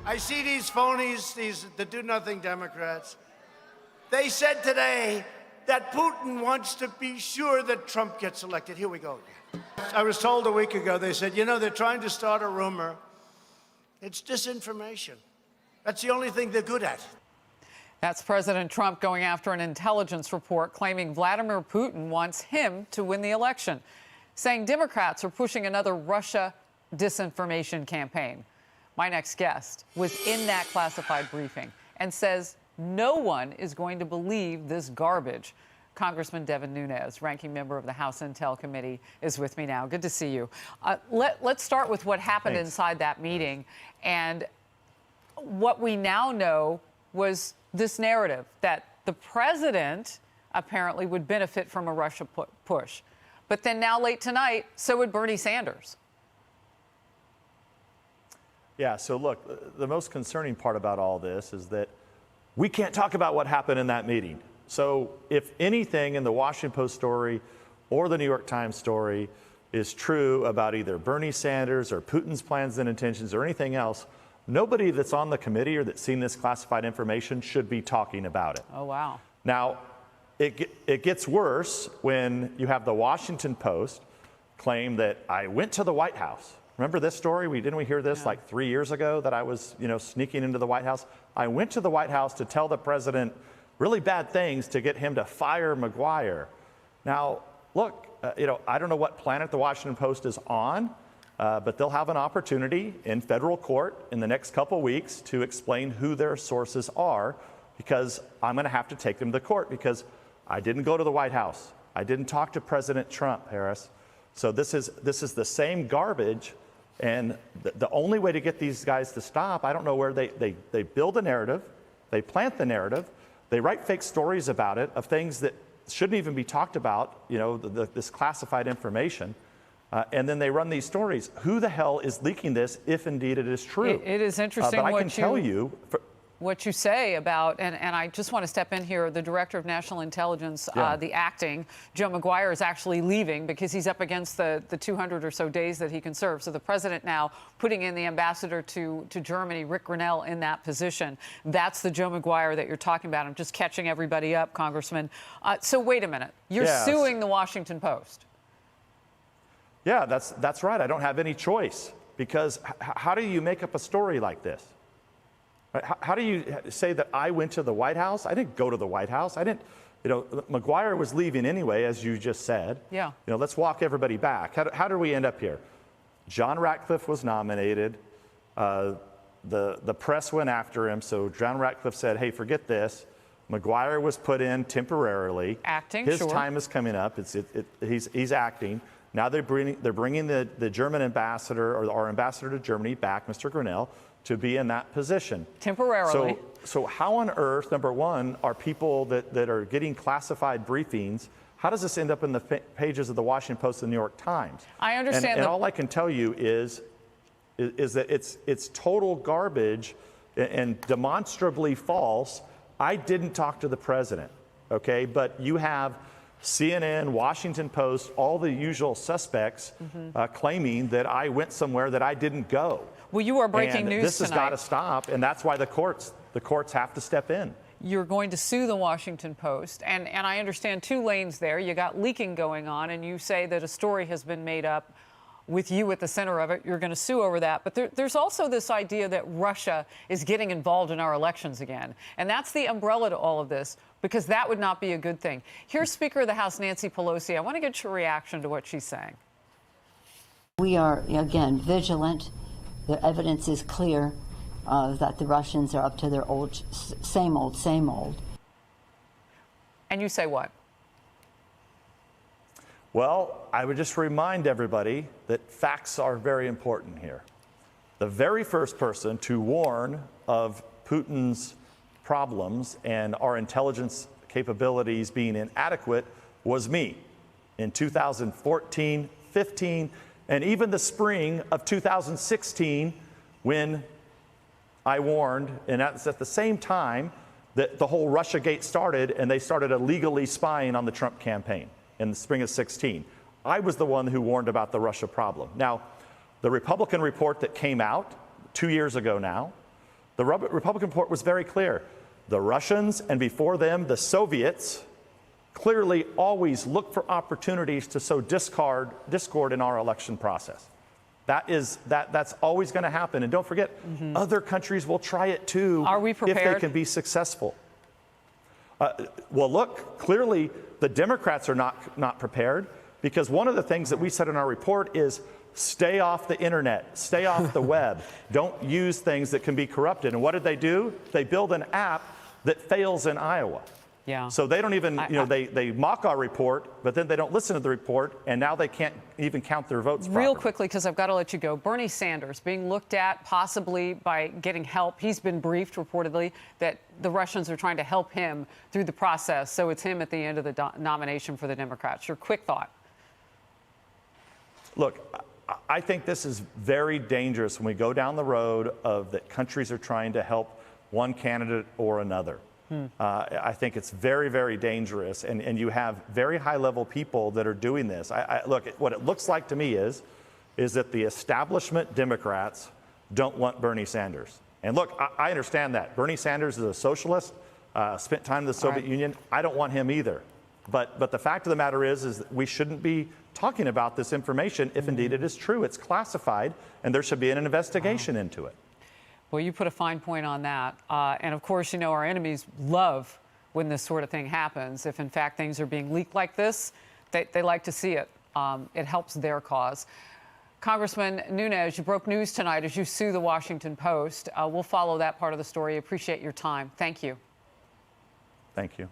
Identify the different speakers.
Speaker 1: I see these phonies, the do-nothing Democrats. They said today that Putin wants to be sure that Trump gets elected. Here we go again. I was told a week ago, they said, you know, they're trying to start a rumor. It's disinformation. That's the only thing they're good at.
Speaker 2: That's President Trump going after an intelligence report claiming Vladimir Putin wants him to win the election, saying Democrats are pushing another Russia disinformation campaign. My next guest was in that classified briefing and says no one is going to believe this garbage. Congressman Devin Nunes, ranking member of the House Intel Committee, is with me now. Good to see you. Let's start with what happened inside that meeting. And what we now know was this narrative that the president apparently would benefit from a Russia push. But then now late tonight, so would Bernie Sanders.
Speaker 3: Yeah, so look, the most concerning part about all this is that we can't talk about what happened in that meeting. So if anything in the Washington Post story or the New York Times story is true about either Bernie Sanders or Putin's plans and intentions or anything else, nobody that's on the committee or that's seen this classified information should be talking about it.
Speaker 2: Oh, wow.
Speaker 3: Now, it gets worse when you have the Washington Post claim that I went to the White House. Remember this story? Didn't we hear this like 3 years ago that I was, sneaking into the White House? I went to the White House to tell the president really bad things to get him to fire McGuire. Now, look, I don't know what planet the Washington Post is on, but they'll have an opportunity in federal court in the next couple weeks to explain who their sources are, because I'm going to have to take them to court because I didn't go to the White House. I didn't talk to President Trump, Harris. So this is the same garbage. And the only way to get these guys to stop, I don't know where they build a narrative, they plant the narrative, they write fake stories about it of things that shouldn't even be talked about, this classified information, and then they run these stories. Who the hell is leaking this if indeed it is true?
Speaker 2: It is interesting
Speaker 3: but I can tell you
Speaker 2: what you say about, and I just want to step in here, the Director of National Intelligence, the acting, Joe McGuire, is actually leaving because he's up against the 200 or so days that he can serve. So the president now putting in the ambassador to Germany, Rick Grinnell, in that position. That's the Joe McGuire that you're talking about. I'm just catching everybody up, Congressman. So wait a minute. You're suing the Washington Post.
Speaker 3: Yeah, that's right. I don't have any choice, because how do you make up a story like this? How do you say that I went to the White House? I didn't go to the White House. I didn't, McGuire was leaving anyway, as you just said.
Speaker 2: Yeah.
Speaker 3: Let's walk everybody back. How did we end up here? John Ratcliffe was nominated. The press went after him. So John Ratcliffe said, hey, forget this. McGuire was put in temporarily.
Speaker 2: Acting,
Speaker 3: His
Speaker 2: sure.
Speaker 3: time is coming up. He's acting. Now they're bringing the German ambassador, or our ambassador to Germany, back, Mr. Grinnell, to be in that position.
Speaker 2: Temporarily.
Speaker 3: So how on earth, number one, are people that are getting classified briefings, how does this end up in the pages of the Washington Post and the New York Times?
Speaker 2: I understand.
Speaker 3: And all I can tell you is that it's total garbage and demonstrably false. I didn't talk to the president, okay? But you have CNN, Washington Post, all the usual suspects claiming that I went somewhere that I didn't go.
Speaker 2: Well, you are breaking news
Speaker 3: this
Speaker 2: tonight.
Speaker 3: Has got to stop, and that's why the courts have to step in.
Speaker 2: You're going to sue the Washington Post, and I understand two lanes there. You got leaking going on, and you say that a story has been made up with you at the center of it. You're going to sue over that. But there's also this idea that Russia is getting involved in our elections again, and that's the umbrella to all of this, because that would not be a good thing. Here's Speaker of the House Nancy Pelosi. I want to get your reaction to what she's saying.
Speaker 4: We are, again, vigilant. The evidence is clear that the Russians are up to their same old.
Speaker 2: And you say what?
Speaker 3: Well, I would just remind everybody that facts are very important here. The very first person to warn of Putin's problems and our intelligence capabilities being inadequate was me in 2014, 15, and even the spring of 2016, when I warned, and that's at the same time that the whole Russiagate started, and they started illegally spying on the Trump campaign in the spring of 16. I was the one who warned about the Russia problem. Now, the Republican report that came out 2 years ago now The Republican report was very clear. The Russians, and before them, the Soviets, clearly always look for opportunities to sow discord in our election process. That's always going to happen. And don't forget, other countries will try it too.
Speaker 2: Are we prepared?
Speaker 3: If they can be successful. Well, look, clearly the Democrats are not prepared, because one of the things that we said in our report is stay off the internet, stay off the web. Don't use things that can be corrupted. And what did they do? They build an app that fails in Iowa.
Speaker 2: Yeah.
Speaker 3: So they don't even, they mock our report, but then they don't listen to the report, and now they can't even count their votes properly.
Speaker 2: Real quickly, because I've got to let you go. Bernie Sanders being looked at possibly by getting help. He's been briefed reportedly that the Russians are trying to help him through the process. So it's him at the end of the nomination for the Democrats. Your quick thought.
Speaker 3: Look, I think this is very dangerous when we go down the road of that countries are trying to help one candidate or another. I think it's very, very dangerous, and you have very high-level people that are doing this. Look, what it looks like to me is that the establishment Democrats don't want Bernie Sanders. And look, I understand that. Bernie Sanders is a socialist, spent time in the Soviet Union. I don't want him either. But the fact of the matter is that we shouldn't be talking about this information if indeed it is true. It's classified, and there should be an investigation into it.
Speaker 2: Well, you put a fine point on that. And of course, our enemies love when this sort of thing happens. If in fact things are being leaked like this, they like to see it. It helps their cause. Congressman Nunes, you broke news tonight as you sue the Washington Post. We'll follow that part of the story. Appreciate your time. Thank you.
Speaker 3: Thank you.